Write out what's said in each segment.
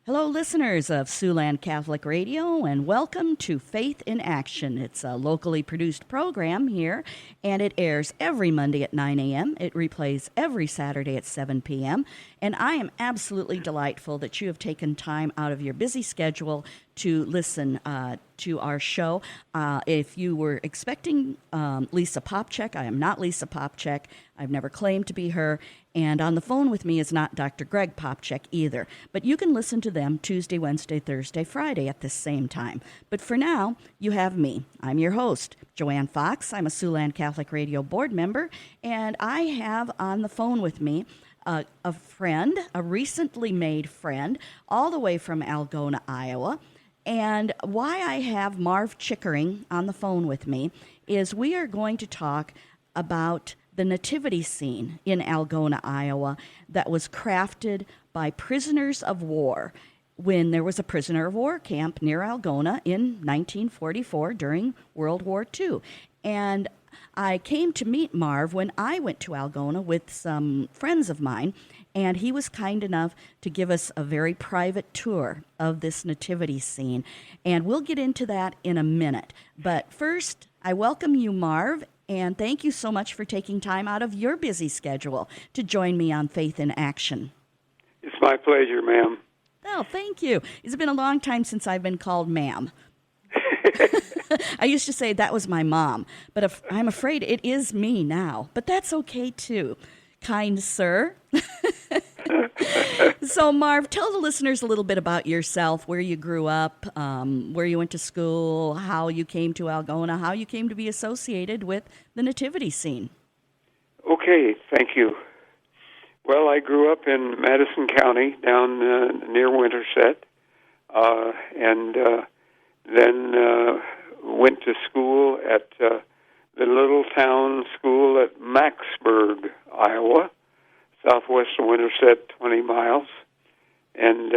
Hello, listeners of Siouxland Catholic Radio, and welcome to Faith in Action. It's a locally produced program here, and it airs every Monday at 9 a.m. It replays every Saturday at 7 p.m., and I am absolutely delightful that you have taken time out of your busy schedule to listen to our show. If you were expecting Lisa Popchek, I am not Lisa Popchek. I've never claimed to be her. And on the phone with me is not Dr. Greg Popchek either. But you can listen to them Tuesday, Wednesday, Thursday, Friday at this same time. But for now, you have me. I'm your host, Joanne Fox. I'm a Siouxland Catholic Radio board member. And I have on the phone with me a friend, a recently made friend, all the way from Algona, Iowa. And why I have Marv Chickering on the phone with me is we are going to talk about the Nativity scene in Algona, Iowa, that was crafted by prisoners of war when there was a prisoner of war camp near Algona in 1944 during World War II. And I came to meet Marv when I went to Algona with some friends of mine, and he was kind enough to give us a very private tour of this nativity scene. And we'll get into that in a minute. But first, I welcome you, Marv, and thank you so much for taking time out of your busy schedule to join me on Faith in Action. It's my pleasure, ma'am. Oh, thank you. It's been a long time since I've been called ma'am. I used to say that was my mom, but I'm afraid it is me now. But that's okay, too, kind sir. So, Marv, tell the listeners a little bit about yourself, where you grew up, where you went to school, how you came to Algona, how you came to be associated with the nativity scene. Okay, thank you. Well, I grew up in Madison County, down near Winterset, and then went to school at the little town school at Macksburg, Iowa, southwest of Winterset, 20 miles, and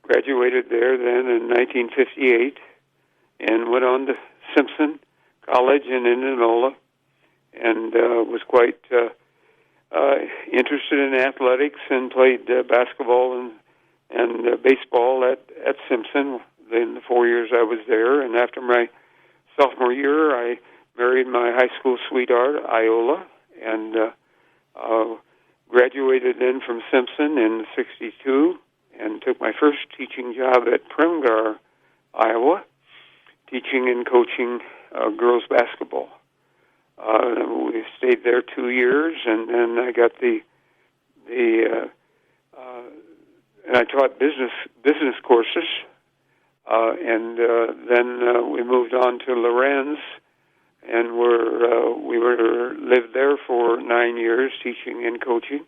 graduated there then in 1958 and went on to Simpson College in Indianola and was quite interested in athletics and played basketball and baseball at Simpson in the 4 years I was there. And after my sophomore year, I married my high school sweetheart, Iola, and graduated then from Simpson in '62 and took my first teaching job at Primgar, Iowa, teaching and coaching girls basketball. We stayed there 2 years, and then I got and I taught business courses, and then we moved on to Lorenz, and we lived there for 9 years, teaching and coaching,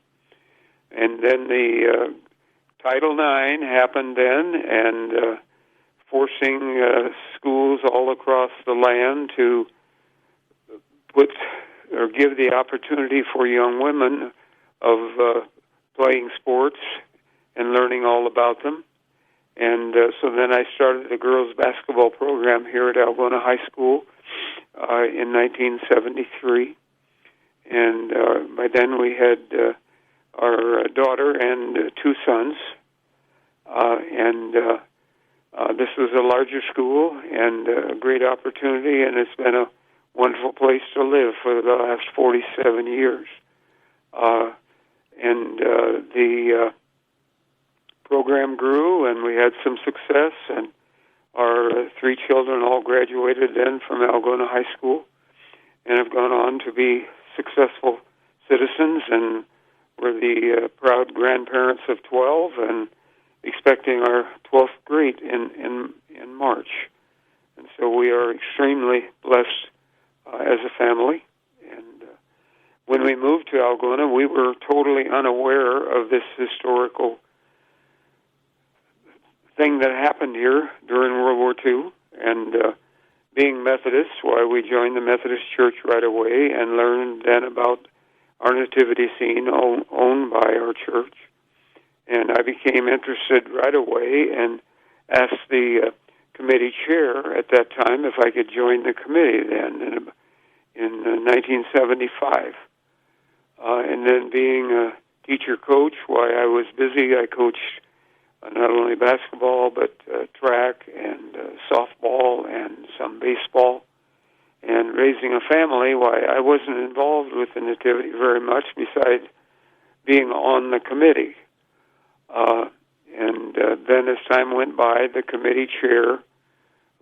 and then the Title IX happened then, and forcing schools all across the land to put or give the opportunity for young women of playing sports and learning all about them. And so then I started the girls' basketball program here at Algona High School in 1973. And by then we had our daughter and two sons. And this was a larger school and a great opportunity, and it's been a wonderful place to live for the last 47 years. The program grew, and we had some success, and our three children all graduated then from Algona High School and have gone on to be successful citizens, and we're the proud grandparents of 12 and expecting our 12th grade in March. And so we are extremely blessed as a family. And when we moved to Algona, we were totally unaware of this historical thing that happened here during World War II. And being Methodists, why we joined the Methodist Church right away and learned then about our nativity scene owned by our church. And I became interested right away and asked the committee chair at that time if I could join the committee then in 1975. And then being a teacher coach, while I was busy, I coached not only basketball, but track and softball and some baseball. And raising a family, why, I wasn't involved with the Nativity very much besides being on the committee. Then as time went by, the committee chair,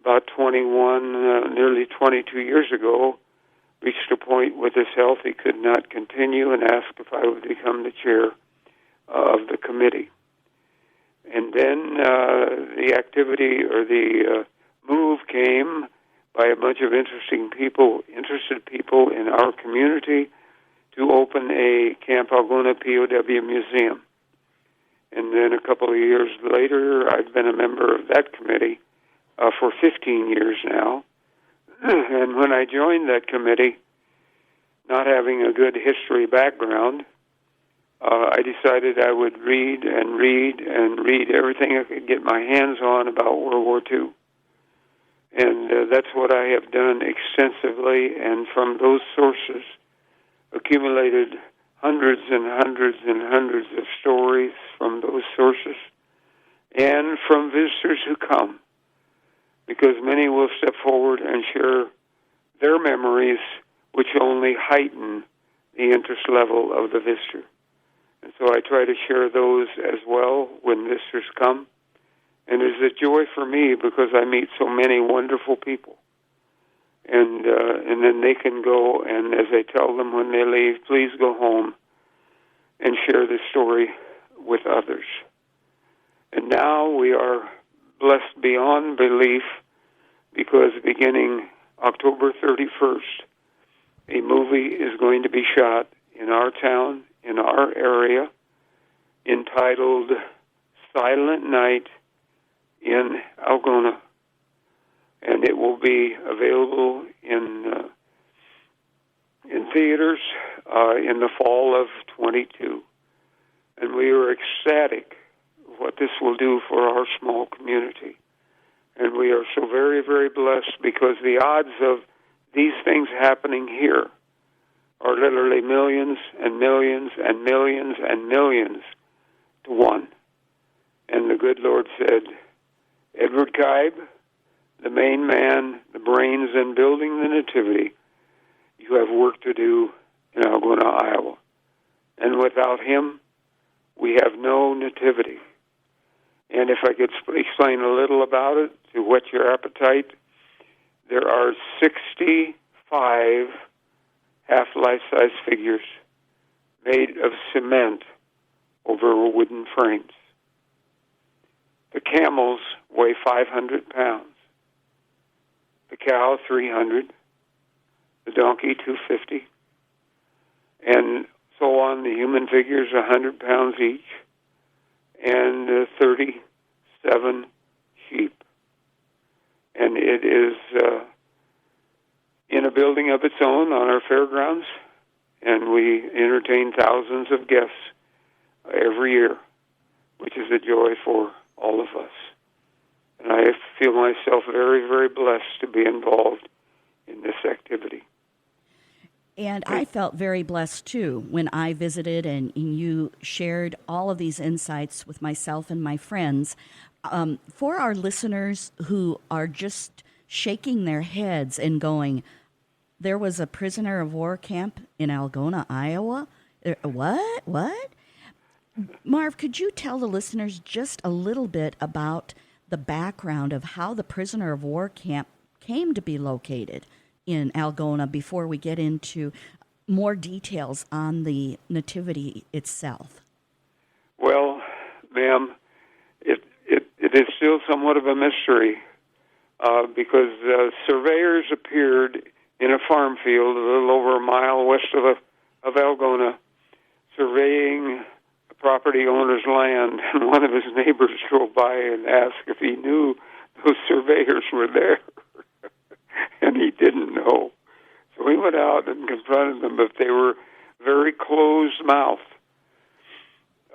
about 21, nearly 22 years ago, reached a point with his health he could not continue and asked if I would become the chair of the committee. And then the activity or the move came by a bunch of interested people in our community to open a Camp Algona POW museum. And then a couple of years later, I've been a member of that committee for 15 years now. And when I joined that committee, not having a good history background, I decided I would read everything I could get my hands on about World War II. And that's what I have done extensively, and from those sources accumulated hundreds and hundreds and hundreds of stories from those sources and from visitors who come, because many will step forward and share their memories, which only heighten the interest level of the visitor. And so I try to share those as well when visitors come. And it's a joy for me because I meet so many wonderful people. And then they can go, and as I tell them when they leave, please go home and share this story with others. And now we are blessed beyond belief because beginning October 31st, a movie is going to be shot in our town, in our area, entitled Silent Night in Algona, and it will be available in theaters in the fall of 22. And we are ecstatic what this will do for our small community. And we are so very, very blessed because the odds of these things happening here are literally millions and millions and millions and millions to one. And the good Lord said, Edward Kibe, the main man, the brains in building the Nativity, you have work to do in Algona, Iowa. And without him, we have no Nativity. And if I could explain a little about it to whet your appetite, there are 65 half-life-size figures made of cement over wooden frames. The camels weigh 500 pounds. The cow, 300. The donkey, 250. And so on. The human figures, 100 pounds each. And 37 sheep. And it is in a building of its own on our fairgrounds. And we entertain thousands of guests every year, which is a joy for all of us. And I feel myself very, very blessed to be involved in this activity. And I felt very blessed, too, when I visited and you shared all of these insights with myself and my friends. For our listeners who are just shaking their heads and going, there was a prisoner of war camp in Algona, Iowa? What? Marv, could you tell the listeners just a little bit about the background of how the prisoner of war camp came to be located in Algona before we get into more details on the Nativity itself? Well, ma'am, it is still somewhat of a mystery because surveyors appeared in a farm field a little over a mile west of Algona, surveying a property owner's land, and one of his neighbors drove by and asked if he knew those surveyors were there. And he didn't know. So we went out and confronted them, but they were very closed-mouthed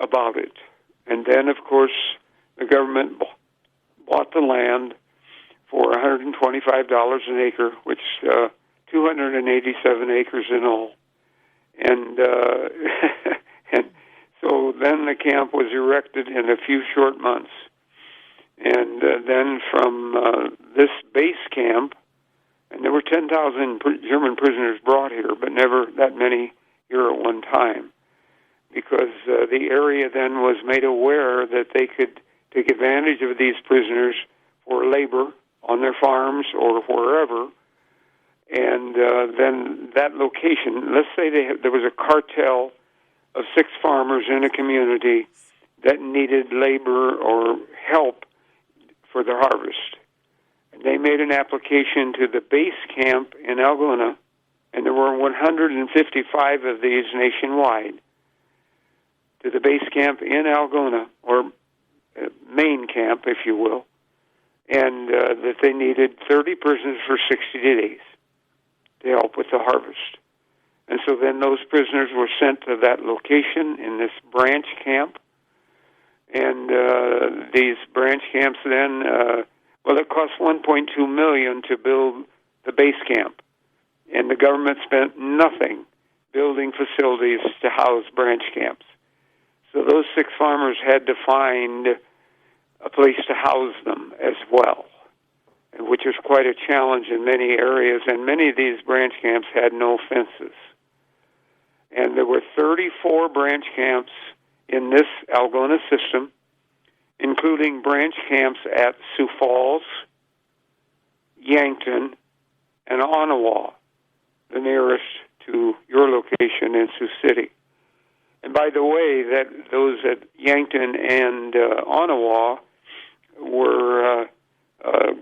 about it. And then, of course, the government bought the land for $125 an acre, which 287 acres in all. And and so So then the camp was erected in a few short months. And then from this base camp, and there were 10,000 German prisoners brought here, but never that many here at one time, because the area then was made aware that they could take advantage of these prisoners for labor on their farms or wherever. And then that location, let's say there was a cartel of 6 farmers in a community that needed labor or help for their harvest. And they made an application to the base camp in Algona, and there were 155 of these nationwide, to the base camp in Algona, or main camp, if you will, and that they needed 30 prisoners for 60 days to help with the harvest. And so then those prisoners were sent to that location in this branch camp. And these branch camps then, it cost $1.2 million to build the base camp. And the government spent nothing building facilities to house branch camps. So those 6 farmers had to find a place to house them as well, which was quite a challenge in many areas. And many of these branch camps had no fences. And there were 34 branch camps in this Algona system, including branch camps at Sioux Falls, Yankton, and Ottawa, the nearest to your location in Sioux City. And by the way, that those at Yankton and Ottawa were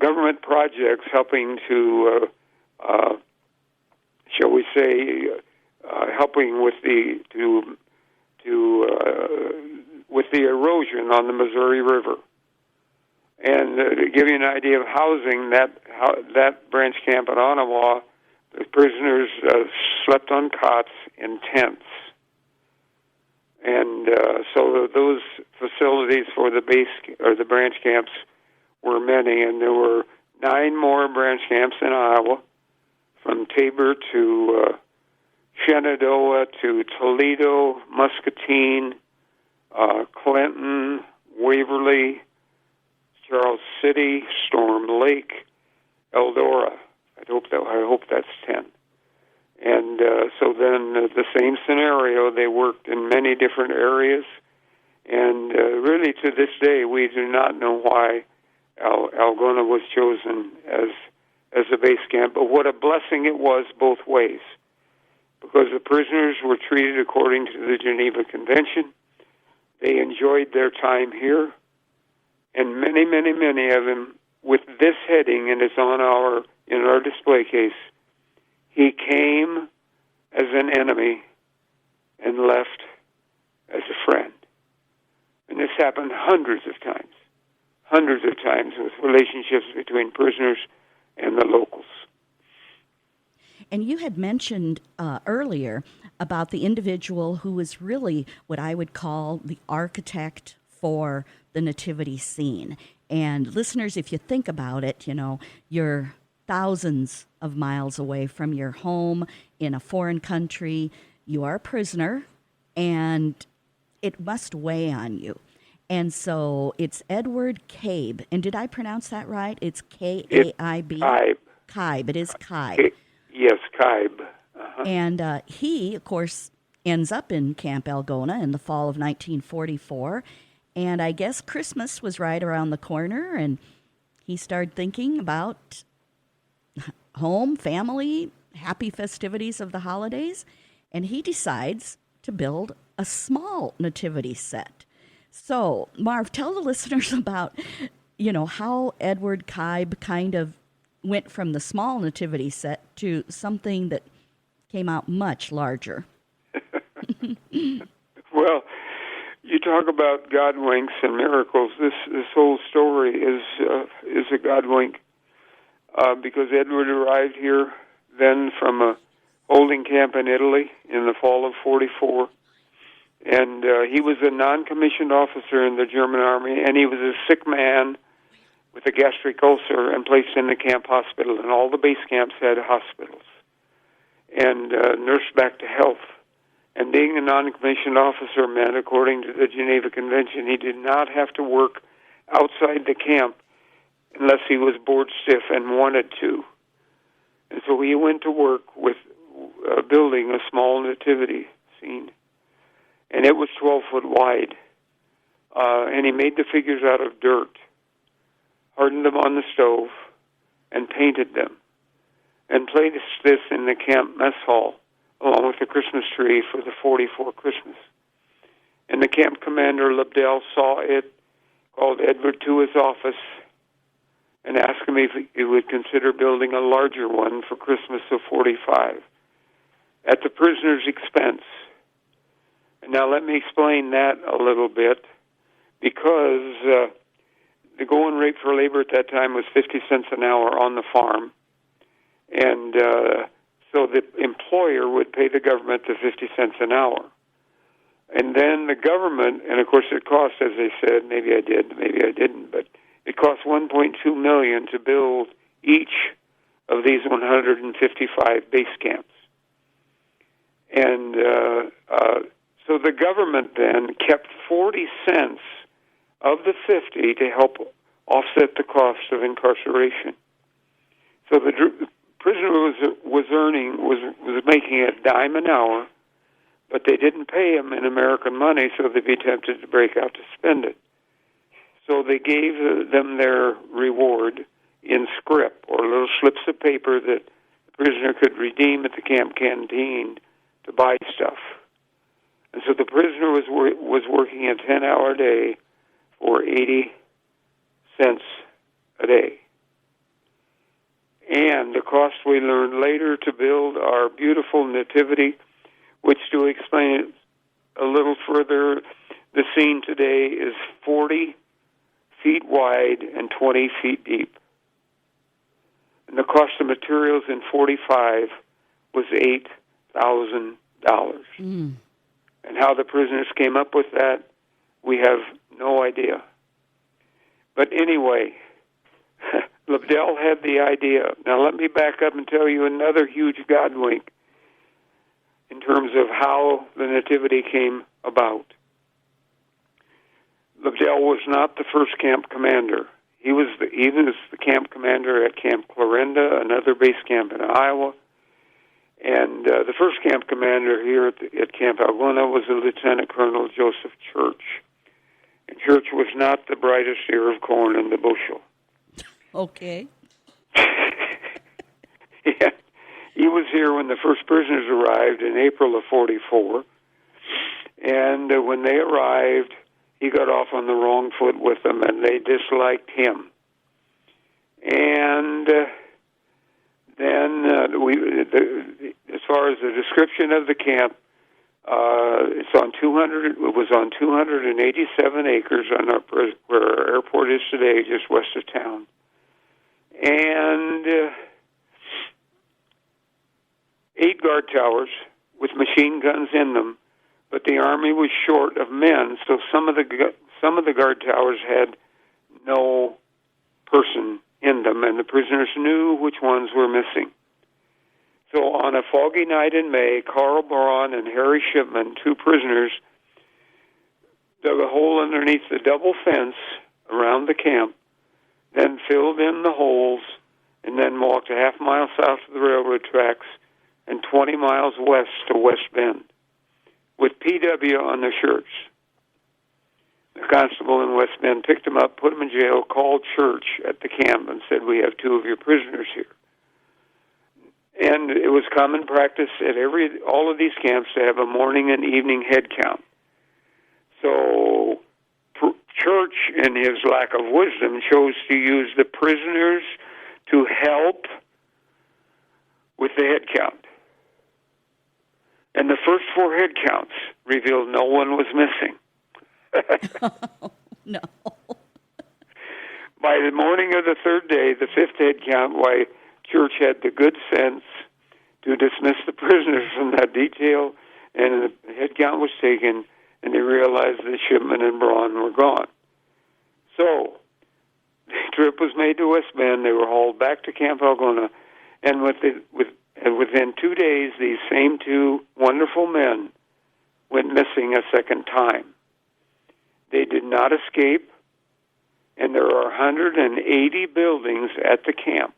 government projects helping to, shall we say, helping with the with the erosion on the Missouri River. And to give you an idea of housing, that branch camp at Ottawa, the prisoners slept on cots in tents. And so those facilities for the base or the branch camps were many, and there were 9 more branch camps in Iowa, from Tabor to Shenandoah to Toledo, Muscatine, Clinton, Waverly, Charles City, Storm Lake, Eldora. I hope that's 10. And so then the same scenario, they worked in many different areas. And really to this day, we do not know why Algona was chosen as a base camp. But what a blessing it was both ways, because the prisoners were treated according to the Geneva Convention. They enjoyed their time here. And many, many, many of them, with this heading, and it's in our display case, he came as an enemy and left as a friend. And this happened hundreds of times with relationships between prisoners and the locals. And you had mentioned earlier about the individual who was really what I would call the architect for the nativity scene. And listeners, if you think about it, you're thousands of miles away from your home in a foreign country. You are a prisoner, and it must weigh on you. And so it's Edward Cabe. And did I pronounce that right? It's K-A-I-B? Cabe. Cabe. It is Cabe. Yes, Cabe. Uh-huh. And he, of course, ends up in Camp Algona in the fall of 1944. And I guess Christmas was right around the corner, and he started thinking about home, family, happy festivities of the holidays, and he decides to build a small nativity set. So, Marv, tell the listeners about, how Edward Cabe kind of went from the small nativity set to something that came out much larger. Well, you talk about God winks and miracles. This whole story is a God wink, because Edward arrived here then from a holding camp in Italy in the fall of 44, and he was a non-commissioned officer in the German army, and he was a sick man with a gastric ulcer and placed in the camp hospital, and all the base camps had hospitals, and nursed back to health. And being a non-commissioned officer meant, according to the Geneva Convention, he did not have to work outside the camp unless he was bored stiff and wanted to. And so he went to work with building a small nativity scene. And it was 12 foot wide. And he made the figures out of dirt, hardened them on the stove, and painted them, and placed this in the camp mess hall, along with the Christmas tree for the 44 Christmas. And the camp commander, Lebdell, saw it, called Edward to his office, and asked him if he would consider building a larger one for Christmas of 45, at the prisoner's expense. And now let me explain that a little bit, because the going rate for labor at that time was 50 cents an hour on the farm, and so the employer would pay the government the 50 cents an hour. And then the government, and of course it cost, as they said, maybe I did, maybe I didn't, but it cost $1.2 million to build each of these 155 base camps. And so the government then kept 40 cents of the 50 to help offset the cost of incarceration. So the prisoner was making a dime an hour, but they didn't pay him in American money, so they'd be tempted to break out to spend it. So they gave them their reward in scrip, or little slips of paper that the prisoner could redeem at the camp canteen to buy stuff. And so the prisoner was working a 10-hour day for 80 cents a day. And the cost, we learned later, to build our beautiful nativity, which, to explain it a little further, the scene today is 40 feet wide and 20 feet deep. And the cost of materials in 45 was $8,000. And how the prisoners came up with that, we have no idea. But anyway, Lebdell had the idea. Now let me back up and tell you another huge God wink in terms of how the Nativity came about. Lebdell was not the first camp commander. He was the camp commander at Camp Clarinda, another base camp in Iowa. And the first camp commander here at Camp Algona was a Lieutenant Colonel Joseph Church. And Church was not the brightest ear of corn in the bushel. Okay. Yeah. He was here when the first prisoners arrived in April of 44. And when they arrived, he got off on the wrong foot with them, and they disliked him. And then as far as the description of the camp, it was on 287 acres where our airport is today, just west of town. And 8 guard towers with machine guns in them, but the Army was short of men, so some of the guard towers had no person in them, and the prisoners knew which ones were missing. So on a foggy night in May, Carl Braun and Harry Shipman, 2 prisoners, dug a hole underneath the double fence around the camp, then filled in the holes, and then walked a half-mile south of the railroad tracks and 20 miles west to West Bend, with PW on their shirts. The constable in West Bend picked them up, put them in jail, called Church at the camp, and said, "We have 2 of your prisoners here." And it was common practice at all of these camps to have a morning and evening head count. So Church, in his lack of wisdom, chose to use the prisoners to help with the head count. And the first 4 head counts revealed no one was missing. No. By the morning of the 3rd day, the 5th head count, why Church had the good sense to dismiss the prisoners from that detail, and the head count was taken, and they realized that Shipman and Braun were gone. So the trip was made to West Bend. They were hauled back to Camp Algona, and within 2 days, these same 2 wonderful men went missing a second time. They did not escape, and there are 180 buildings at the camp.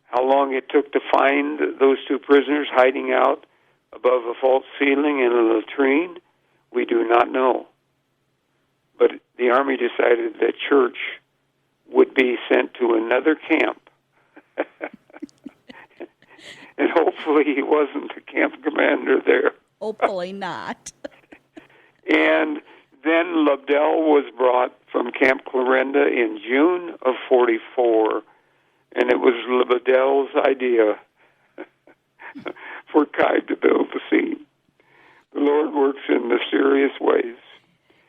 How long it took to find those two prisoners hiding out above a false ceiling in a latrine, we do not know. But the Army decided that church would be sent to another camp. And hopefully he wasn't the camp commander there. Hopefully not. And then Lobdell was brought from Camp Clarinda in June of 44, and it was Lobdell's idea for Kaib to build the scene. The Lord works in mysterious ways.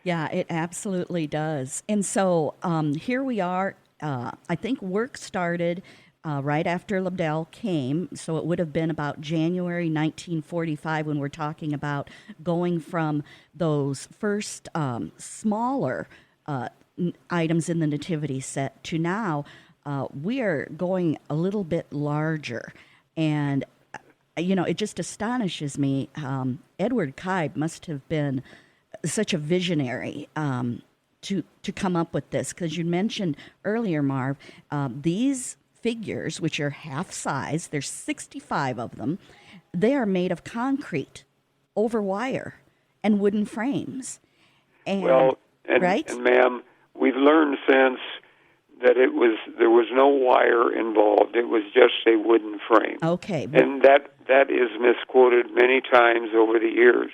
Yeah, it absolutely does. And so here we are. I think work started right after Lobdell came, so it would have been about January 1945 when we're talking about going from those first smaller items in the nativity set to now we are going a little bit larger. And, it just astonishes me. Edward Kaib must have been such a visionary to come up with this, because you mentioned earlier, Marv, these figures, which are half size, there's 65 of them, they are made of concrete over wire and wooden frames. And, right? And ma'am, we've learned since that there was no wire involved. It was just a wooden frame. Okay. And that is misquoted many times over the years.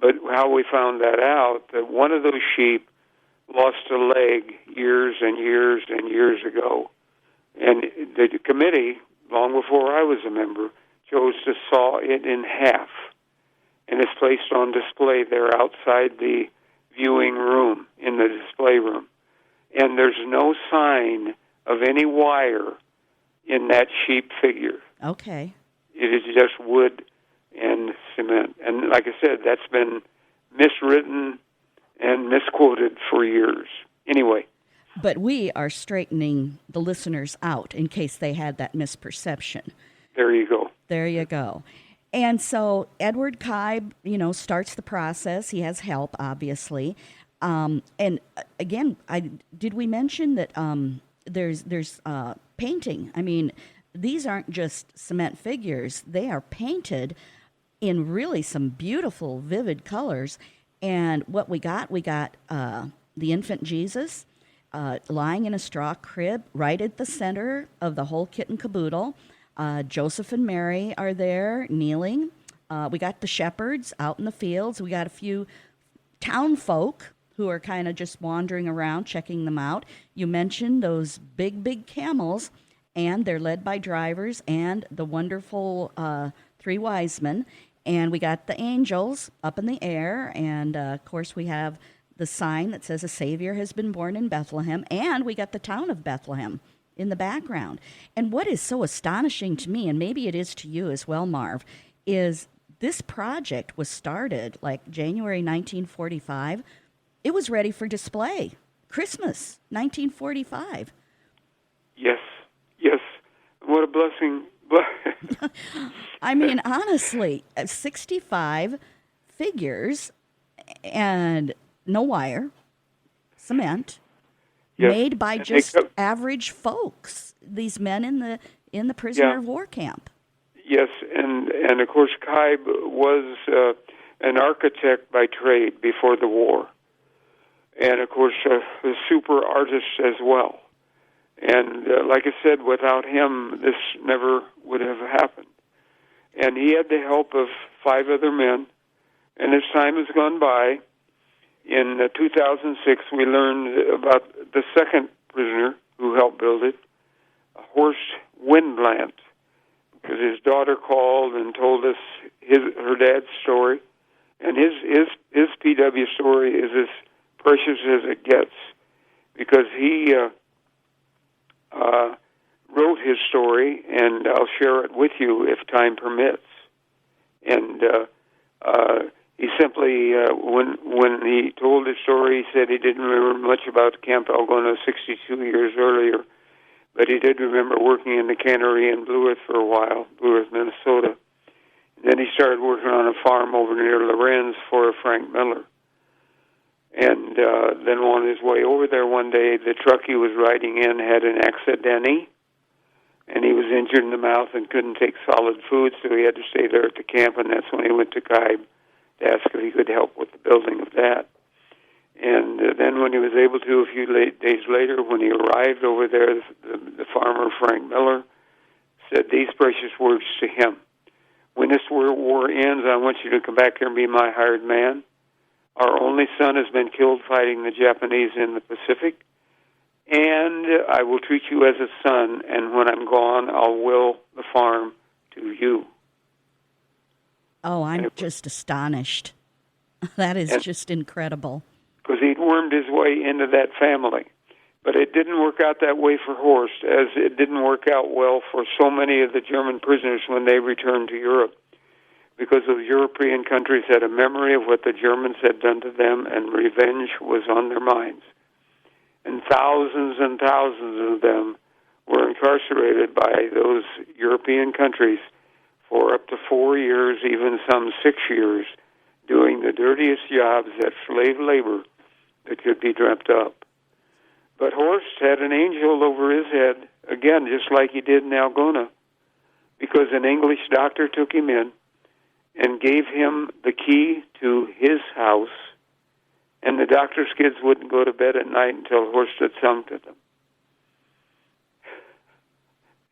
But how we found that out, that one of those sheep lost a leg years and years and years ago. And the committee, long before I was a member, chose to saw it in half. And it's placed on display there outside the viewing room, in the display room. And there's no sign of any wire in that sheep figure. Okay. It is just wood and cement. And like I said, that's been miswritten and misquoted for years. Anyway. But we are straightening the listeners out in case they had that misperception. There you go. There you go. And so Edward Kaib, starts the process. He has help, obviously. And again, did we mention that there's painting? I mean, these aren't just cement figures. They are painted in really some beautiful, vivid colors. And what we got the infant Jesus lying in a straw crib right at the center of the whole kit and caboodle. Joseph and Mary are there kneeling. We got the shepherds out in the fields. We got a few town folk who are kind of just wandering around, checking them out. You mentioned those big, big camels, and they're led by drivers and the wonderful three wise men. And we got the angels up in the air, and of course we have the sign that says a Savior has been born in Bethlehem, and we got the town of Bethlehem in the background. And what is so astonishing to me, and maybe it is to you as well, Marv, is this project was started like January 1945. It was ready for display. Christmas, 1945. Yes. What a blessing. I mean, honestly, 65 figures and no wire, cement, yes. made by just average folks. These men in the prisoner of war camp. Yes, and of course Kaib was an architect by trade before the war, and of course a super artist as well. And like I said, without him, this never would have happened. And he had the help of 5 other men, and as time has gone by, in 2006 we learned about the second prisoner who helped build it, Horst Windland, because his daughter called and told us her dad's story, and his PW story is as precious as it gets, because he wrote his story, and I'll share it with you if time permits. And he simply, when he told his story, he said he didn't remember much about Camp Algona 62 years earlier, but he did remember working in the cannery in Blue Earth for a while, Blue Earth, Minnesota. And then he started working on a farm over near Lorenz for Frank Miller. And then on his way over there one day, the truck he was riding in had an accident, and he was injured in the mouth and couldn't take solid food, so he had to stay there at the camp, and that's when he went to Kaib to ask if he could help with the building of that. And then when he was able to, a few days later, when he arrived over there, the farmer, Frank Miller, said these precious words to him: "When this war ends, I want you to come back here and be my hired man. Our only son has been killed fighting the Japanese in the Pacific, and I will treat you as a son, and when I'm gone, I'll will the farm to you." Oh, I'm just astonished. That is just incredible. Because he'd wormed his way into that family. But it didn't work out that way for Horst, as it didn't work out well for so many of the German prisoners when they returned to Europe, because the European countries had a memory of what the Germans had done to them, and revenge was on their minds. And thousands of them were incarcerated by those European countries for up to 4 years, even some 6 years, doing the dirtiest jobs at slave labor that could be dreamt up. But Horst had an angel over his head, again, just like he did in Algona, because an English doctor took him in and gave him the key to his house, and the doctor's kids wouldn't go to bed at night until Horst had sung to them.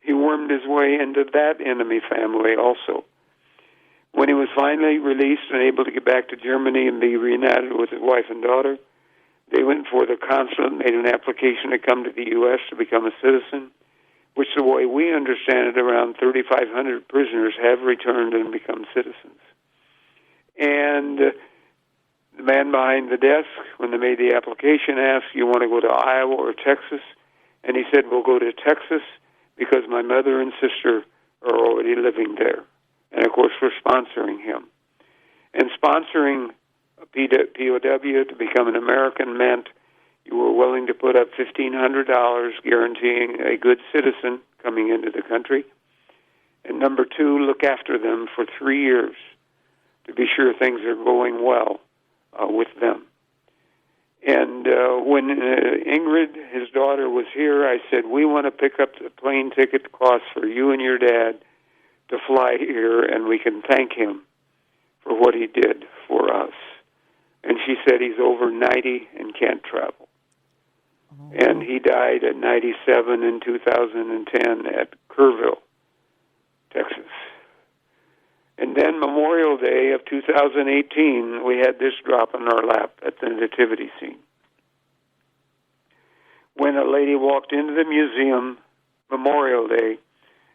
He wormed his way into that enemy family also. When he was finally released and able to get back to Germany and be reunited with his wife and daughter, they went for the consulate, made an application to come to the U.S. to become a citizen, which, the way we understand it, around 3,500 prisoners have returned and become citizens. And the man behind the desk, when they made the application, asked, "You want to go to Iowa or Texas?" And he said, "We'll go to Texas because my mother and sister are already living there." And, of course, we're sponsoring him. And sponsoring a POW to become an American meant you were willing to put up $1,500, guaranteeing a good citizen coming into the country. And number two, look after them for 3 years to be sure things are going well with them. And when Ingrid, his daughter, was here, I said, "We want to pick up the plane ticket cost for you and your dad to fly here, and we can thank him for what he did for us." And she said he's over 90 and can't travel. Oh. And he died at 97 in 2010 at Kerrville, Texas. And then Memorial Day of 2018, we had this drop in our lap at the Nativity scene. When a lady walked into the museum Memorial Day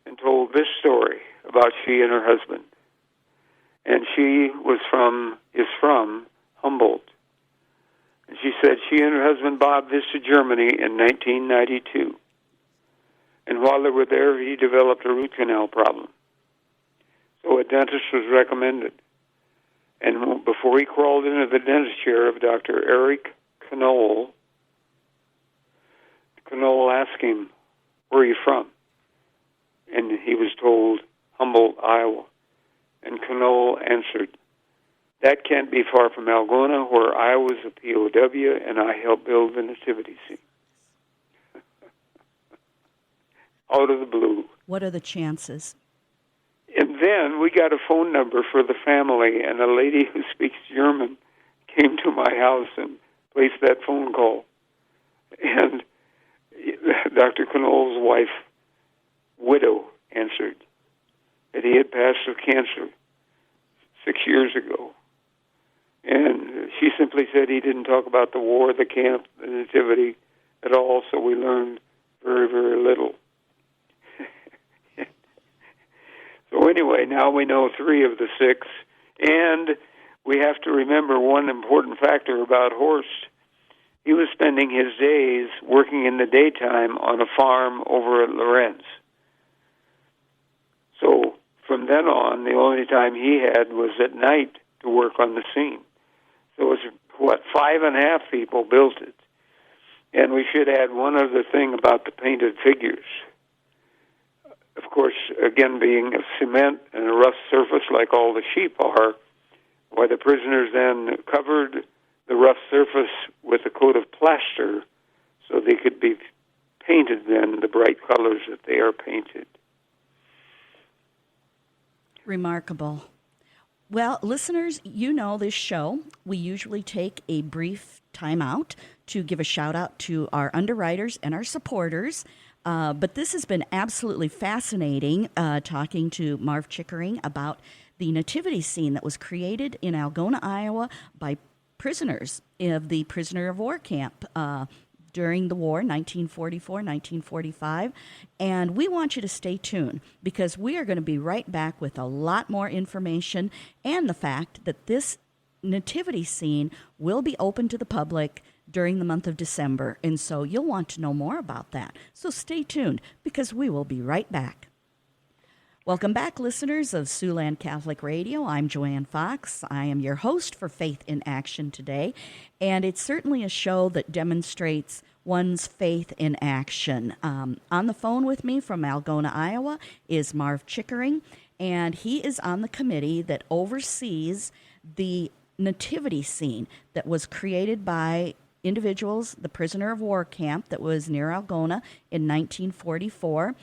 and told this story about she and her husband. And she is from Humboldt. And she said she and her husband Bob visited Germany in 1992. And while they were there, he developed a root canal problem. So a dentist was recommended. And before he crawled into the dentist chair of Dr. Eric Knoll asked him, "Where are you from?" And he was told, "Humboldt, Iowa." And Knoll answered, "That can't be far from Algona, where I was a POW, and I helped build the Nativity scene." Out of the blue. What are the chances? And then we got a phone number for the family, and a lady who speaks German came to my house and placed that phone call. And Dr. Knoll's wife, widow, answered that he had passed with cancer 6 years ago. And she simply said he didn't talk about the war, the camp, the Nativity at all, so we learned very, very little. So anyway, now we know 3 of the 6, and we have to remember one important factor about Horst. He was spending his days working in the daytime on a farm over at Lorenz. So from then on, the only time he had was at night to work on the scene. So it was, 5.5 people built it. And we should add one other thing about the painted figures. Of course, again, being of cement and a rough surface like all the sheep are, why the prisoners then covered the rough surface with a coat of plaster so they could be painted then the bright colors that they are painted. Remarkable. Well, listeners, you know this show. We usually take a brief time out to give a shout out to our underwriters and our supporters. But this has been absolutely fascinating talking to Marv Chickering about the nativity scene that was created in Algona, Iowa by prisoners of the prisoner of war camp during the war, 1944, 1945. And we want you to stay tuned because we are going to be right back with a lot more information and the fact that this nativity scene will be open to the public during the month of December. And so you'll want to know more about that. So stay tuned because we will be right back. Welcome back, listeners of Siouxland Catholic Radio. I'm Joanne Fox. I am your host for Faith in Action today, and it's certainly a show that demonstrates one's faith in action. On the phone with me from Algona, Iowa, is Marv Chickering, and he is on the committee that oversees the nativity scene that was created by individuals, the prisoner of war camp that was near Algona in 1944.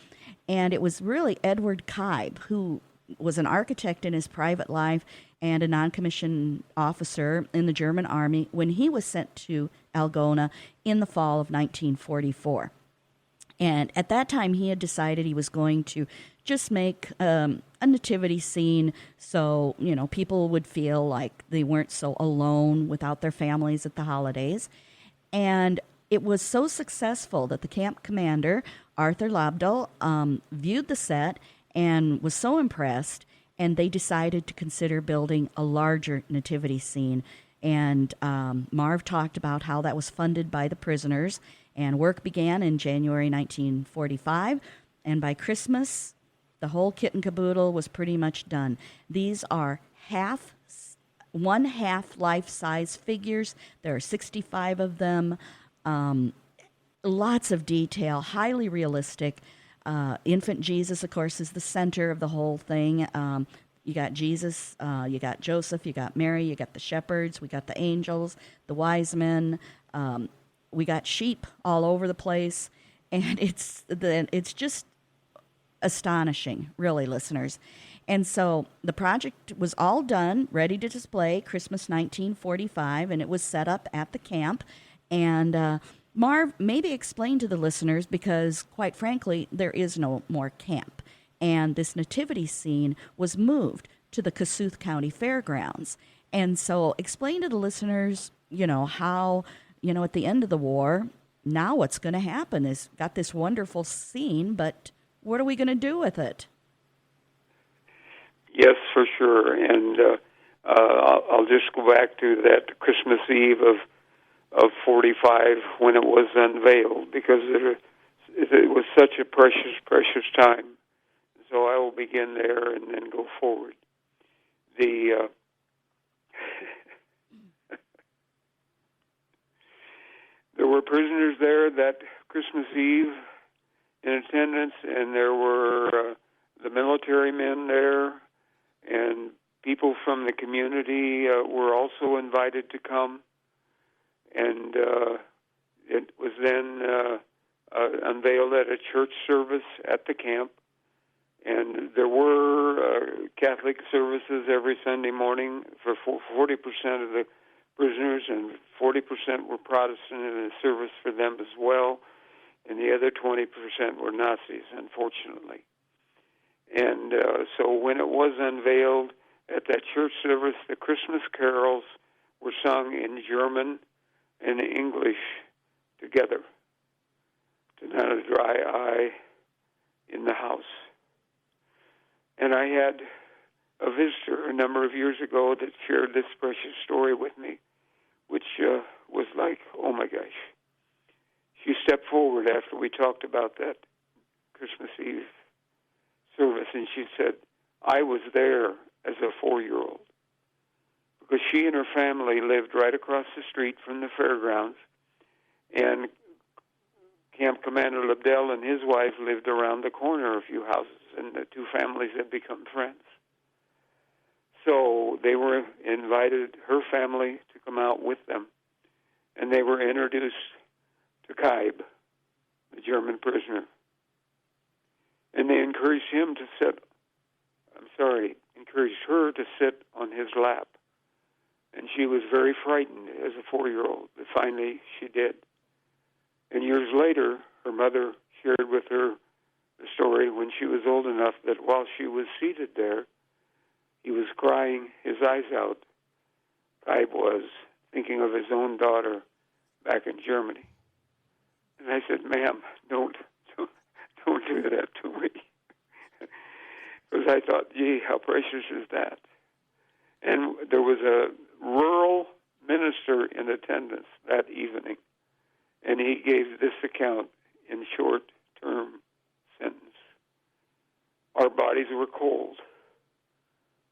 And it was really Edward Kaib, who was an architect in his private life and a non-commissioned officer in the German army when he was sent to Algona in the fall of 1944. And at that time, he had decided he was going to just make a nativity scene so, you know, people would feel like they weren't so alone without their families at the holidays. And it was so successful that the camp commander, Arthur Lobdell, viewed the set and was so impressed, and they decided to consider building a larger nativity scene. And Marv talked about how that was funded by the prisoners, and work began in January 1945, and by Christmas, the whole kit and caboodle was pretty much done. These are one-half life-size figures. There are 65 of them. Lots of detail, highly realistic. Infant Jesus, of course, is the center of the whole thing. You got Jesus, you got Joseph, you got Mary, you got the shepherds, we got the angels, the wise men. We got sheep all over the place, and it's just astonishing, really, listeners. And so the project was all done, ready to display Christmas 1945, and it was set up at the camp. And Marv, maybe explain to the listeners, because quite frankly, there is no more camp. And this nativity scene was moved to the Kossuth County Fairgrounds. And so explain to the listeners, you know, how, you know, at the end of the war, now what's going to happen is got this wonderful scene, but what are we going to do with it? Yes, for sure. And I'll just go back to that Christmas Eve of 45 when it was unveiled, because it was such a precious, precious time. So I will begin there and then go forward. There were prisoners there that Christmas Eve in attendance, and there were the military men there, and people from the community were also invited to come. And it was then unveiled at a church service at the camp. And there were Catholic services every Sunday morning for 40% of the prisoners, and 40% were Protestant, and a service for them as well. And the other 20% were Nazis, unfortunately. And so when it was unveiled at that church service, the Christmas carols were sung in German and English together, to not a dry eye in the house. And I had a visitor a number of years ago that shared this precious story with me, which was like, oh my gosh. She stepped forward after we talked about that Christmas Eve service, and she said, I was there as a 4-year-old. Because she and her family lived right across the street from the fairgrounds, and Camp Commander Lebdell and his wife lived around the corner a few houses and the two families had become friends. So they were invited, her family, to come out with them, and they were introduced to Kaib, the German prisoner. And they encouraged her to sit on his lap. And she was very frightened as a 4-year-old, but finally she did. And years later, her mother shared with her the story when she was old enough that while she was seated there, he was crying his eyes out. Kaib was thinking of his own daughter back in Germany. And I said, "Ma'am, don't do that to me." Because I thought, gee, how precious is that? And there was a rural minister in attendance that evening, and he gave this account in short-term sentence. Our bodies were cold,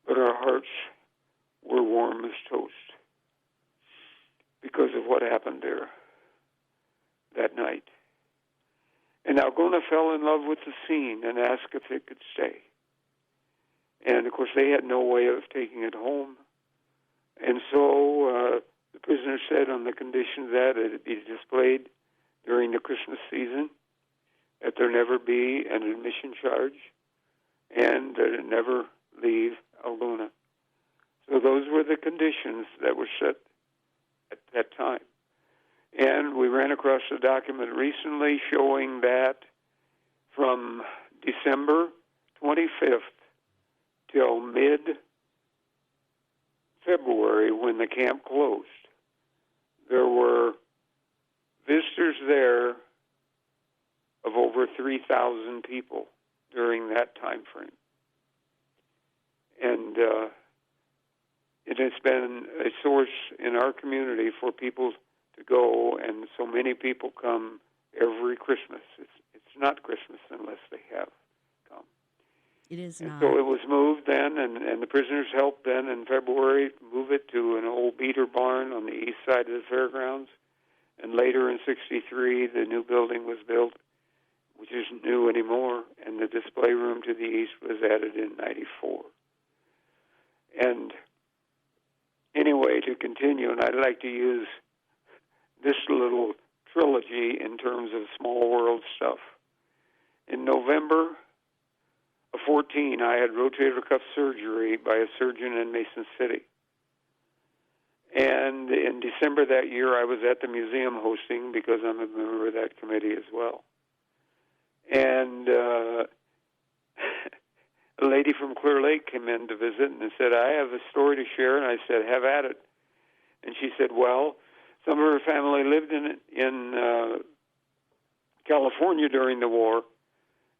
but our hearts were warm as toast because of what happened there that night. And Algona fell in love with the scene and asked if it could stay. And, of course, they had no way of taking it home. And so the prisoner said on the condition that it be displayed during the Christmas season, that there never be an admission charge, and that it never leave Algona. So those were the conditions that were set at that time. And we ran across a document recently showing that from December 25th till mid-February, when the camp closed, there were visitors there of over 3,000 people during that time frame. And it has been a source in our community for people to go, and so many people come every Christmas. It's not Christmas unless they have come. It is and not. So it was moved then, and the prisoners helped then in February move it to an old beater barn on the east side of the fairgrounds. And later in '63, the new building was built, which isn't new anymore, and the display room to the east was added in '94. And anyway, to continue, and I'd like to use this little trilogy in terms of small world stuff. In November of 14, I had rotator cuff surgery by a surgeon in Mason City. And in December that year, I was at the museum hosting because I'm a member of that committee as well. And a lady from Clear Lake came in to visit and said, "I have a story to share." And I said, "Have at it." And she said, "Well, some of her family lived in California during the war,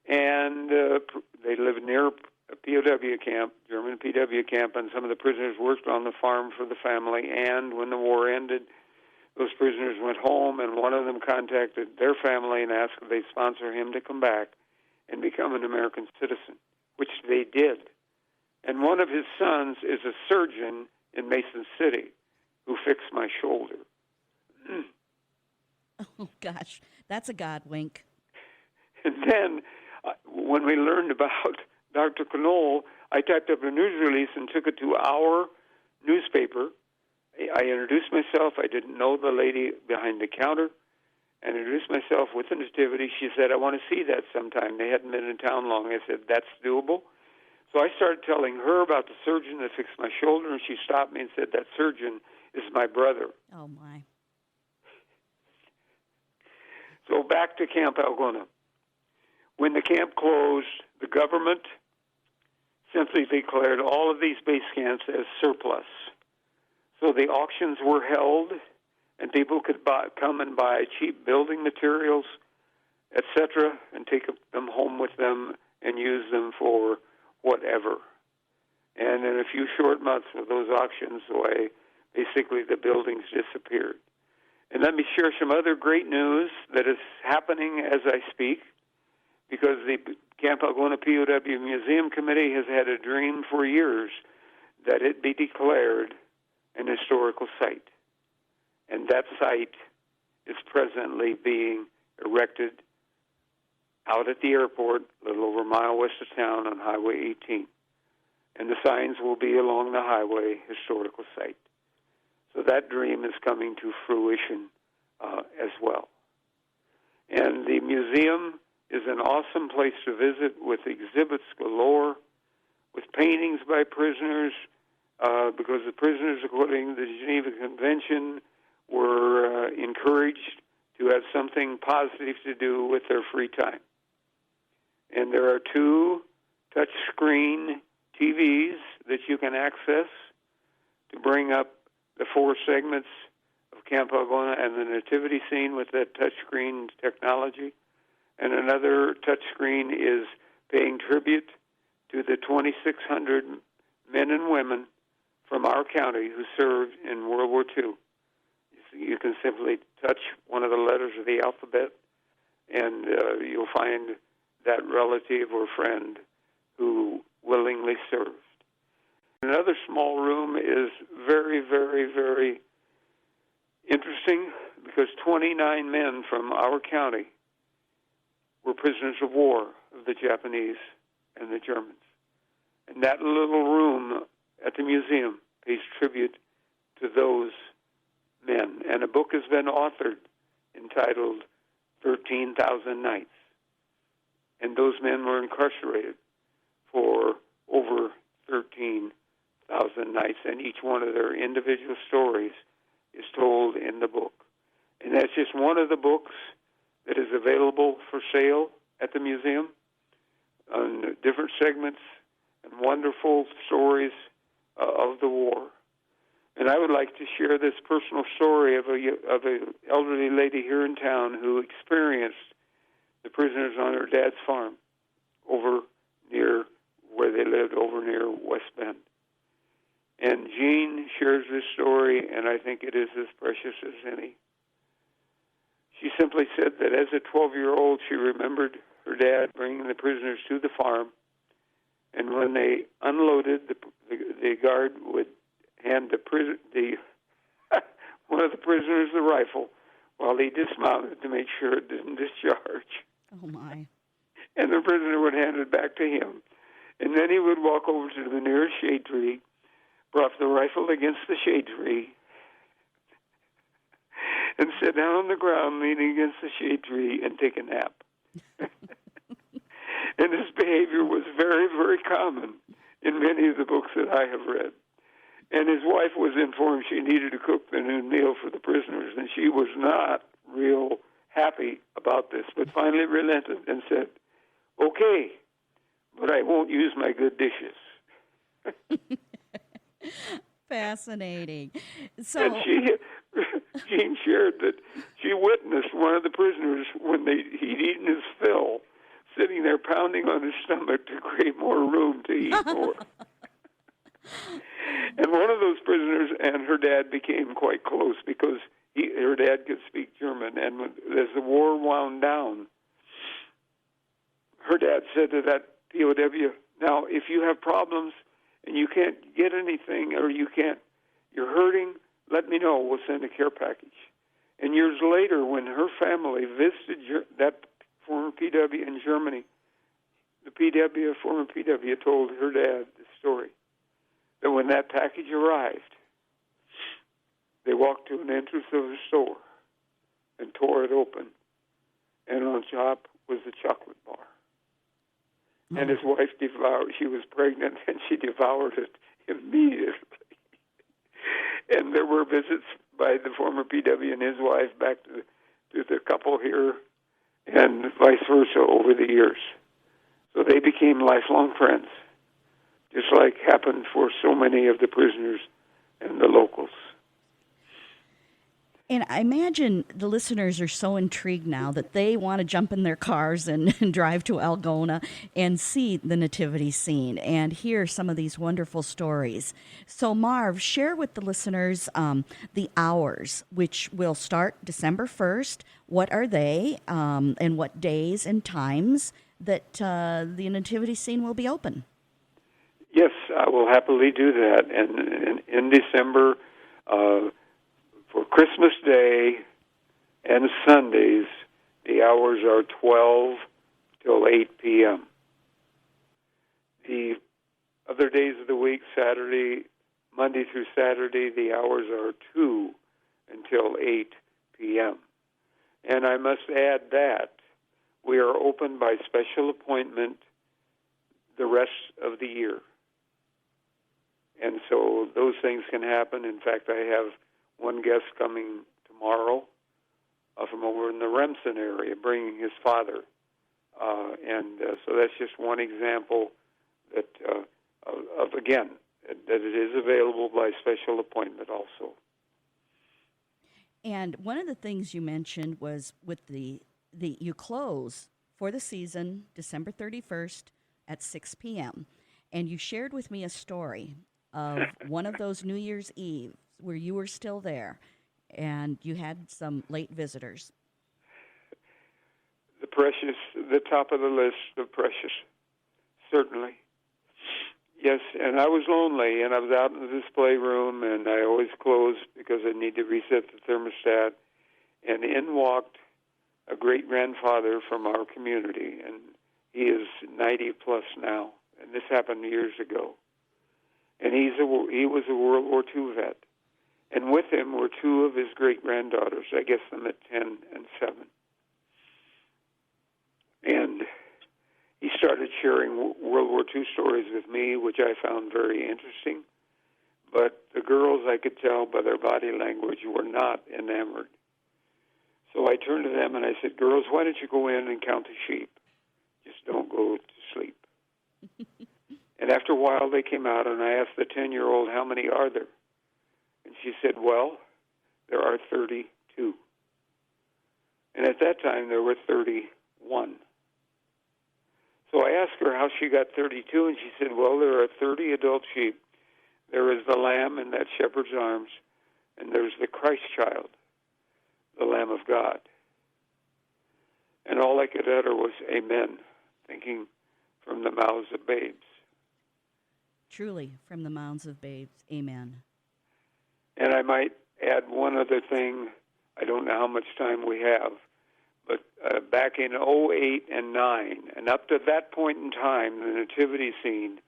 and they lived near a POW camp, German POW camp, and some of the prisoners worked on the farm for the family. And when the war ended, those prisoners went home, and one of them contacted their family and asked if they sponsor him to come back and become an American citizen, which they did. And one of his sons is a surgeon in Mason City who fixed my shoulder." Oh, gosh. That's a God wink. And then when we learned about Dr. Knoll, I typed up a news release and took it to our newspaper. I introduced myself. I didn't know the lady behind the counter. And introduced myself with the Nativity. She said, "I want to see that sometime." They hadn't been in town long. I said, "That's doable." So I started telling her about the surgeon that fixed my shoulder, and she stopped me and said, "That surgeon is my brother." Oh, my. So back to Camp Algona. When the camp closed, the government simply declared all of these base camps as surplus. So the auctions were held, and people could come and buy cheap building materials, etc., and take them home with them and use them for whatever. And in a few short months of those auctions away, basically the buildings disappeared. And let me share some other great news that is happening as I speak, because the Camp Algona POW Museum Committee has had a dream for years that it be declared an historical site. And that site is presently being erected out at the airport, a little over a mile west of town on Highway 18. And the signs will be along the highway historical site. So that dream is coming to fruition as well. And the museum is an awesome place to visit with exhibits galore, with paintings by prisoners, because the prisoners, according to the Geneva Convention, were encouraged to have something positive to do with their free time. And there are 2 touch-screen TVs that you can access to bring up the 4 segments of Camp Algona and the Nativity scene with that touchscreen technology. And another touchscreen is paying tribute to the 2,600 men and women from our county who served in World War II. You can simply touch one of the letters of the alphabet, and you'll find that relative or friend who willingly served. Another small room is very, very, very interesting because 29 men from our county were prisoners of war of the Japanese and the Germans. And that little room at the museum pays tribute to those men. And a book has been authored entitled 13,000 Nights. And those men were incarcerated for over 13,000 nights, and each one of their individual stories is told in the book. And that's just one of the books that is available for sale at the museum on different segments and wonderful stories of the war. And I would like to share this personal story of a elderly lady here in town who experienced the prisoners on her dad's farm over near where they lived, over near West Bend. And Jean shares this story, and I think it is as precious as any. She simply said that as a 12-year-old, she remembered her dad bringing the prisoners to the farm, and when they unloaded, the guard would hand one of the prisoners the rifle while he dismounted to make sure it didn't discharge. Oh, my. And the prisoner would hand it back to him. And then he would walk over to the nearest shade tree, prop the rifle against the shade tree, and sit down on the ground leaning against the shade tree and take a nap. And this behavior was very, very common in many of the books that I have read. And his wife was informed she needed to cook the noon meal for the prisoners, and she was not real happy about this, but finally relented and said, "Okay, but I won't use my good dishes." Fascinating. So, and Jean shared that she witnessed one of the prisoners when he'd eaten his fill, sitting there pounding on his stomach to create more room to eat more. And one of those prisoners and her dad became quite close because her dad could speak German. And as the war wound down, her dad said to that POW, "Now, if you have problems and you can't get anything or you're hurting, let me know. We'll send a care package." And years later, when her family visited that former PW in Germany, the former PW told her dad the story, that when that package arrived, they walked to an entrance of the store and tore it open, and on top was a chocolate bar. And his wife she was pregnant, and she devoured it immediately. And there were visits by the former PW and his wife back to the couple here, and vice versa over the years. So they became lifelong friends, just like happened for so many of the prisoners and the locals. And I imagine the listeners are so intrigued now that they want to jump in their cars and drive to Algona and see the nativity scene and hear some of these wonderful stories. So, Marv, share with the listeners the hours, which will start December 1st. What are they, and what days and times that the nativity scene will be open? Yes, I will happily do that. And in December, for Christmas Day and Sundays, the hours are 12 till 8 p.m. The other days of the week, Monday through Saturday, the hours are 2 until 8 p.m. And I must add that we are open by special appointment the rest of the year. And so those things can happen. In fact, I have one guest coming tomorrow from over in the Remsen area, bringing his father. So that's just one example that again, that it is available by special appointment also. And one of the things you mentioned was with the you close for the season December 31st at 6 p.m. And you shared with me a story of one of those New Year's Eve where you were still there and you had some late visitors. The precious, the top of the list, the precious, certainly. Yes, and I was lonely, and I was out in the display room, and I always closed because I need to reset the thermostat. And in walked a great-grandfather from our community, and he is 90-plus now, and this happened years ago. And he was a World War II vet. And with him were two of his great-granddaughters, I guess them at 10 and 7. And he started sharing World War II stories with me, which I found very interesting. But the girls, I could tell by their body language, were not enamored. So I turned to them and I said, girls, why don't you go in and count the sheep? Just don't go to sleep. And after a while, they came out, and I asked the 10-year-old, how many are there? And she said, well, there are 32. And at that time, there were 31. So I asked her how she got 32, and she said, well, there are 30 adult sheep. There is the lamb in that shepherd's arms, and there's the Christ child, the Lamb of God. And all I could utter was amen, thinking from the mouths of babes. Truly, from the mouths of babes, amen. And I might add one other thing. I don't know how much time we have, but back in 2008 and 9, and up to that point in time, the nativity scene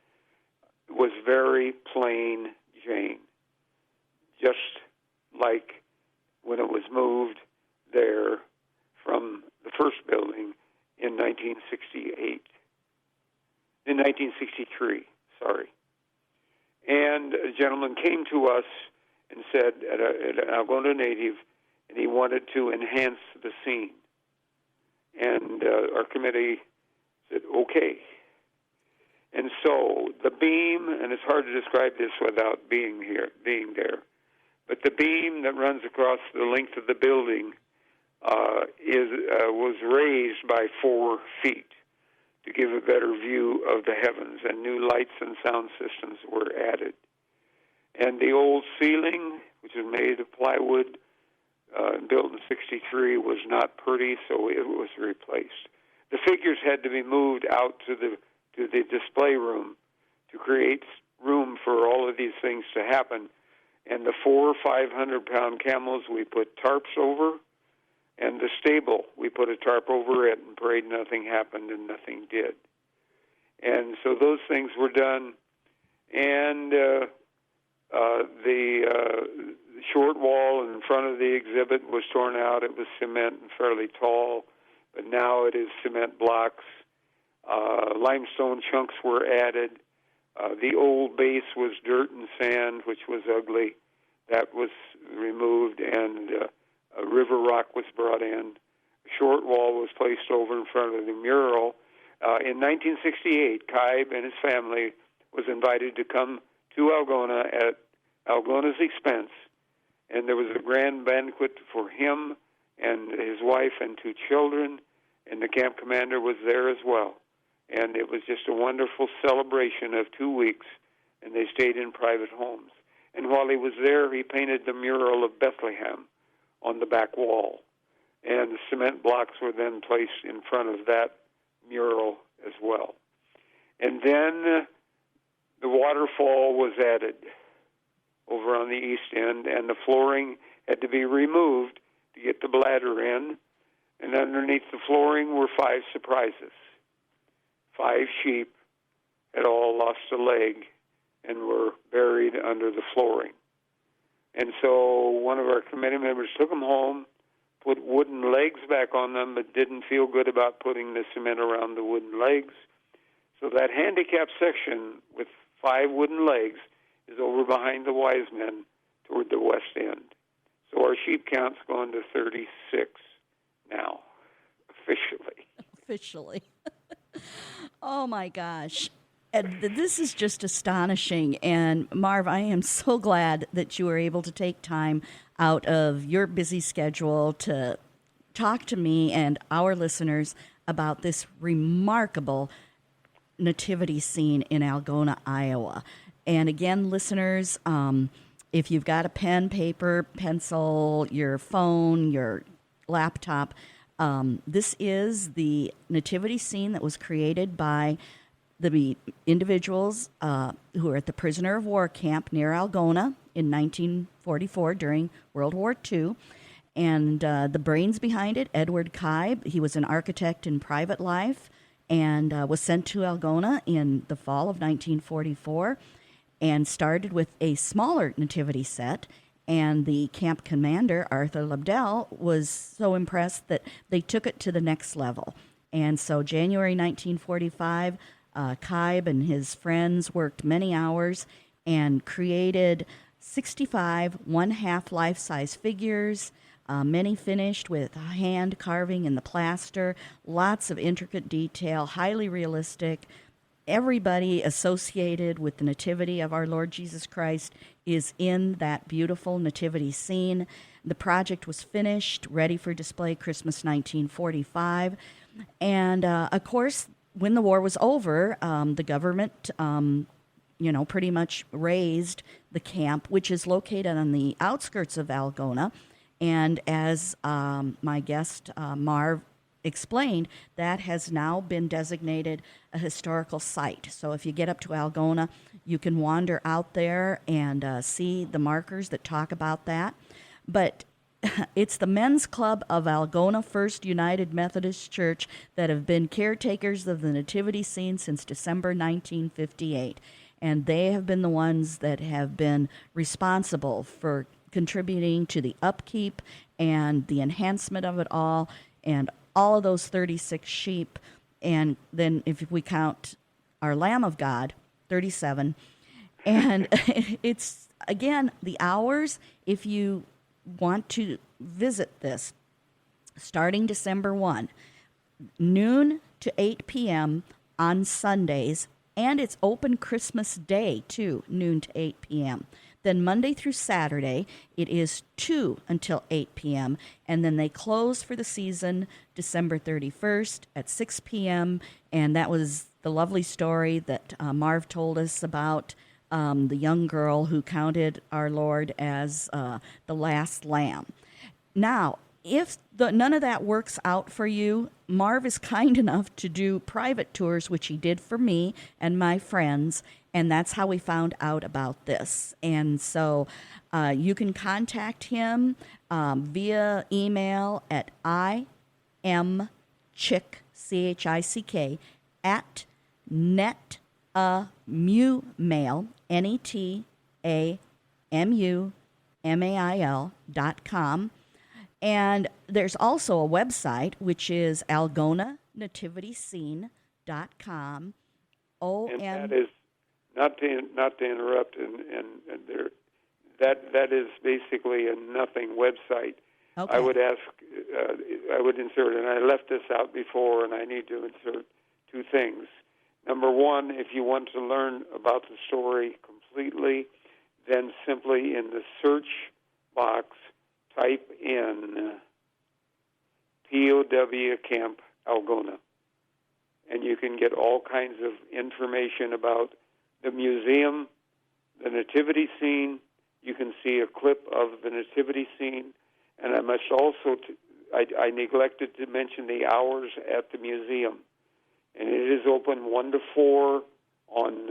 was very plain Jane, just like when it was moved there from the first building in 1963, sorry. And a gentleman came to us and said, at an Algona native, and he wanted to enhance the scene. And our committee said, okay. And so the beam, and it's hard to describe this without being there, but the beam that runs across the length of the building was raised by 4 feet to give a better view of the heavens, and new lights and sound systems were added. And the old ceiling, which was made of plywood, built in 63, was not pretty, so it was replaced. The figures had to be moved out to the display room to create room for all of these things to happen. And the 4 500-pound camels we put tarps over, and the stable we put a tarp over it and prayed nothing happened, and nothing did. And so those things were done. And the short wall in front of the exhibit was torn out. It was cement and fairly tall, but now it is cement blocks. Limestone chunks were added. The old base was dirt and sand, which was ugly. That was removed, and a river rock was brought in. A short wall was placed over in front of the mural. In 1968, Kaib and his family was invited to come to Algona at Algona's expense, and there was a grand banquet for him and his wife and 2 children, and the camp commander was there as well. And it was just a wonderful celebration of 2 weeks, and they stayed in private homes. And while he was there, he painted the mural of Bethlehem on the back wall, and the cement blocks were then placed in front of that mural as well. And then the waterfall was added over on the east end, and the flooring had to be removed to get the bladder in, and underneath the flooring were 5 surprises. 5 sheep had all lost a leg and were buried under the flooring. And so one of our committee members took them home, put wooden legs back on them, but didn't feel good about putting the cement around the wooden legs. So that handicapped section with 5 wooden legs is over behind the wise men toward the west end. So our sheep count's gone to 36 now, officially. Officially. Oh, my gosh. And this is just astonishing. And Marv, I am so glad that you were able to take time out of your busy schedule to talk to me and our listeners about this remarkable nativity scene in Algona, Iowa. And again, listeners, if you've got a pen, paper, pencil, your phone, your laptop, this is the nativity scene that was created by the individuals who are at the prisoner of war camp near Algona in 1944 during World War II. And the brains behind it, Edward Kybe, he was an architect in private life and was sent to Algona in the fall of 1944 and started with a smaller nativity set. And the camp commander, Arthur Labdell, was so impressed that they took it to the next level. And so January 1945, Kybe and his friends worked many hours and created 65 one-half life-size figures, many finished with hand carving in the plaster, lots of intricate detail, highly realistic. Everybody associated with the nativity of our Lord Jesus Christ is in that beautiful nativity scene. The project was finished, ready for display Christmas 1945. And, of course, when the war was over, the government, pretty much razed the camp, which is located on the outskirts of Algona. And as my guest, Marv, explained, that has now been designated a historical site. So if you get up to Algona, you can wander out there and see the markers that talk about that. But it's the Men's Club of Algona First United Methodist Church that have been caretakers of the nativity scene since December 1958. And they have been the ones that have been responsible for contributing to the upkeep and the enhancement of it all, and all of those 36 sheep. And then if we count our Lamb of God, 37. And it's, again, the hours, if you want to visit this, starting December 1, noon to 8 p.m. on Sundays, and it's open Christmas Day, too, noon to 8 p.m. Then Monday through Saturday, it is 2 until 8 p.m., and then they close for the season December 31st at 6 p.m., and that was the lovely story that Marv told us about the young girl who counted our Lord as the last lamb. Now, if none of that works out for you, Marv is kind enough to do private tours, which he did for me and my friends, and that's how we found out about this. And so you can contact him via email at imchick, CHICK, at netamumail, netamumail.com. And there's also a website, which is algonanativityscene.com. And that is, not to interrupt, and there, that is basically a nothing website. Okay. I would insert, and I left this out before, and I need to insert 2 things. Number 1, if you want to learn about the story completely, then simply in the search box, type in POW Camp Algona, and you can get all kinds of information about the museum, the nativity scene. You can see a clip of the nativity scene, and I must also, I neglected to mention the hours at the museum, and it is open 1 to 4 on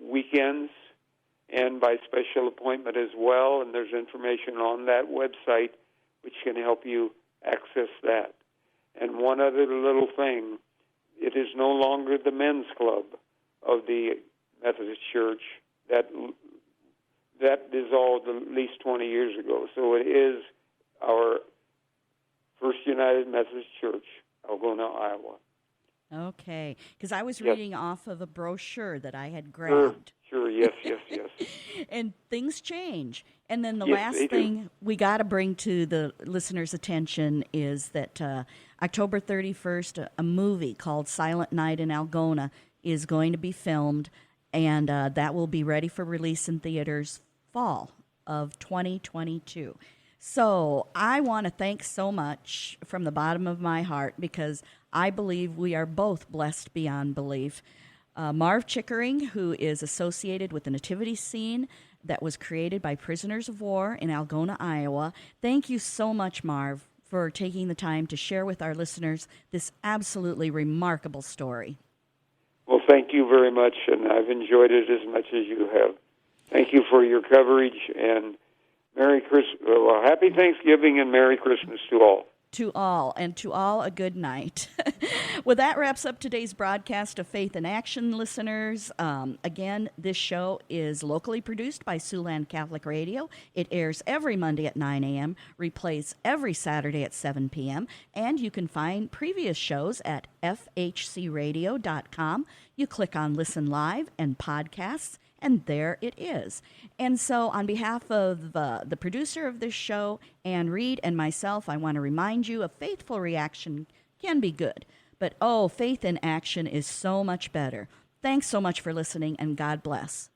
weekends and by special appointment as well, and there's information on that website which can help you access that. And one other little thing, it is no longer the men's club of the Methodist Church. That dissolved at least 20 years ago. So it is our First United Methodist Church, Algona, Iowa. Okay, because I was reading off of a brochure that I had grabbed. Sure, yes. And things change. And then the Yes, last they do. thing we got to bring to the listeners' attention is that October 31st, a movie called Silent Night in Algona is going to be filmed, and that will be ready for release in theaters fall of 2022. So I want to thank so much from the bottom of my heart, because I believe we are both blessed beyond belief. Marv Chickering, who is associated with the Nativity scene that was created by prisoners of war in Algona, Iowa. Thank you so much, Marv, for taking the time to share with our listeners this absolutely remarkable story. Well, thank you very much, and I've enjoyed it as much as you have. Thank you for your coverage, and Merry Christmas. Well, Happy Thanksgiving and Merry Christmas to all. To all, and to all a good night. Well, that wraps up today's broadcast of Faith in Action, listeners. Again, this show is locally produced by Siouxland Catholic Radio. It airs every Monday at 9 a.m., replays every Saturday at 7 p.m., and you can find previous shows at fhcradio.com. You click on Listen Live and Podcasts, and there it is. And so on behalf of the producer of this show, Ann Reed, and myself, I want to remind you a faithful reaction can be good. But, faith in action is so much better. Thanks so much for listening, and God bless.